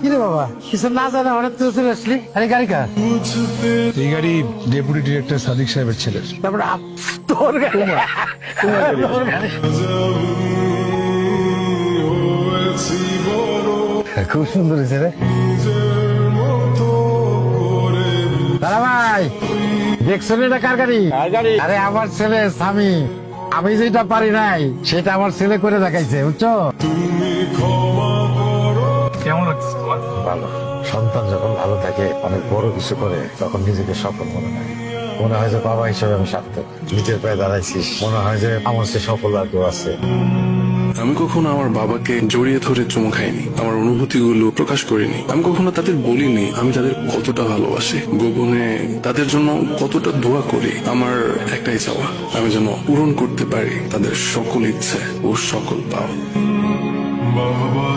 কিরে বাবা কিছু না জানা হঠাৎ তুই চলে আসলি? আরে গাড়ি কার? এই গাড়ি ডেপুটি ডিরেক্টর সাদিক সাহেবের ছেলের। তারপরে তোর গাড়ি। তোর গাড়ি। খুব সুন্দর হয়েছে রে দাদা ভাই। দেখছো না এটা কার গাড়ি? আরে আমার ছেলে স্বামী। আমি যেটা পারি নাই সেটা আমার ছেলে করে দেখাইছে, বুঝছো? কেমন লাগছে তোমার? ভালো। সন্তান যখন ভালো থাকে, অনেক বড় কিছু করে, তখন নিজেকে সফল মনে হয়। মনে হয় যে বাবা হিসেবে আমি সার্থক। নিজের পায়ে দাঁড়াইছিস, মনে হয় যে আমার সে সফল আর কেউ আছে। আমি কখনো আমার বাবাকে জড়িয়ে ধরে চুমু খাইনি, আমার অনুভূতিগুলো প্রকাশ করিনি। আমি কখনো তাদের বলিনি আমি তাদের কতটা ভালোবাসি, গোপনে তাদের জন্য কতটা দোয়া করি। আমার একটাই চাওয়া, আমি যেন পূরণ করতে পারি তাদের সকল ইচ্ছে ও সকল পাও। বাবা